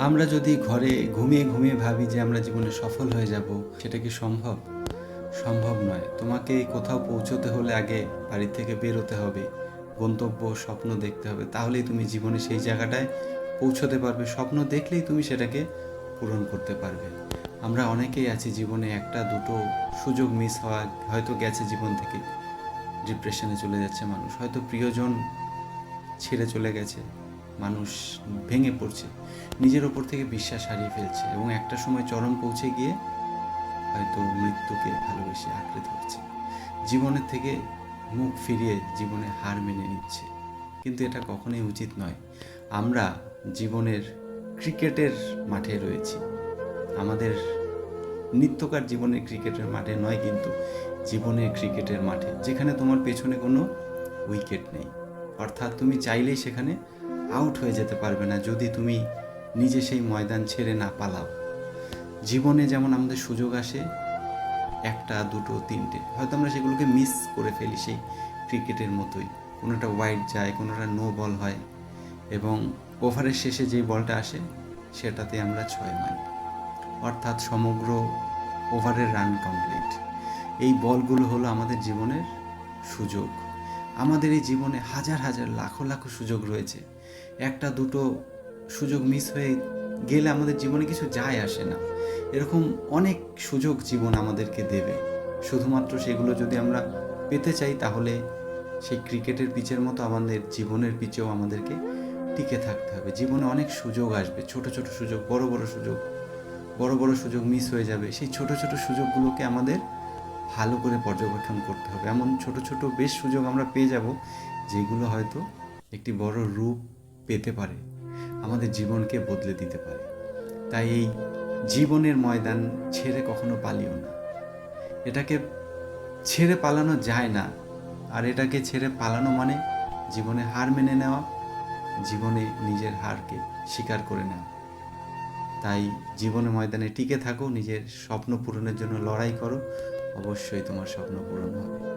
আমরা যদি ঘরে ঘুমিয়ে ঘুমিয়ে ভাবি যে আমরা জীবনে সফল হয়ে যাব, সেটা কি সম্ভব? সম্ভব নয়। তোমাকে কোথাও পৌঁছতে হলে আগে বাড়ি থেকে বেরোতে হবে, গন্তব্য স্বপ্ন দেখতে হবে, তাহলেই তুমি জীবনে সেই জায়গাটায় পৌঁছতে পারবে। স্বপ্ন দেখলেই তুমি সেটাকে পূরণ করতে পারবে। আমরা অনেকেই আছি জীবনে একটা দুটো সুযোগ মিস হওয়া হয়তো গেছে জীবন থেকে, ডিপ্রেশনে চলে যাচ্ছে মানুষ, হয়তো প্রিয়জন ছেড়ে চলে গেছে, মানুষ ভেঙে পড়ছে, নিজের ওপর থেকে বিশ্বাস হারিয়ে ফেলছে এবং একটা সময় চরম পৌঁছে গিয়ে হয়তো মৃত্যুকে ভালোবেসে আঁকড়ে ধরছে, জীবনের থেকে মুখ ফিরিয়ে জীবনে হার মেনে নিচ্ছে। কিন্তু এটা কখনোই উচিত নয়। আমরা জীবনের ক্রিকেটের মাঠে রয়েছি, আমাদের নিত্যকার জীবনের ক্রিকেটের মাঠে নয়, কিন্তু জীবনের ক্রিকেটের মাঠে, যেখানে তোমার পেছনে কোনো উইকেট নেই। অর্থাৎ তুমি চাইলেই সেখানে আউট হয়ে যেতে পারবে না যদি তুমি নিজে সেই ময়দান ছেড়ে না পালাও। জীবনে যেমন আমাদের সুযোগ আসে একটা দুটো তিনটে, হয়তো আমরা সেগুলোকে মিস করে ফেলি সেই ক্রিকেটের মতোই। কোনোটা ওয়াইড যায়, কোনোটা নো বল হয় এবং ওভারের শেষে যেই বলটা আসে সেটাতে আমরা 6 মারি, অর্থাৎ সমগ্র ওভারের রান কমপ্লিট। এই বলগুলো হলো আমাদের জীবনের সুযোগ। আমাদের এই জীবনে হাজার হাজার লাখো লাখো সুযোগ রয়েছে। একটা দুটো সুযোগ মিস হয়ে গেলে আমাদের জীবনে কিছু যায় আসে না। এরকম অনেক সুযোগ জীবন আমাদেরকে দেবে। শুধুমাত্র সেগুলো যদি আমরা পেতে চাই, তাহলে সেই ক্রিকেটের পিচের মতো আমাদের জীবনের পিচেও আমাদেরকে টিকে থাকতে হবে। জীবনে অনেক সুযোগ আসবে, ছোট ছোট সুযোগ, বড় বড় সুযোগ। বড় বড় সুযোগ মিস হয়ে যাবে, সেই ছোট ছোট সুযোগগুলোকে আমাদের ভালো করে পর্যবেক্ষণ করতে হবে। এমন ছোট ছোট বেশ সুযোগ আমরা পেয়ে যাব, যেগুলো হয়তো একটি বড় রূপ পেতে পারে, আমাদের জীবনকে বদলে দিতে পারে। তাই এই জীবনের ময়দান ছেড়ে কখনো পালিও না। এটাকে ছেড়ে পালানো যায় না, আর এটাকে ছেড়ে পালানো মানে জীবনে হার মেনে নেওয়া, জীবনে নিজের হারকে স্বীকার করে নেওয়া। তাই জীবনের ময়দানে টিকে থাকো, নিজের স্বপ্ন পূরণের জন্য লড়াই করো, অবশ্যই তোমার স্বপ্ন পূরণ হবে।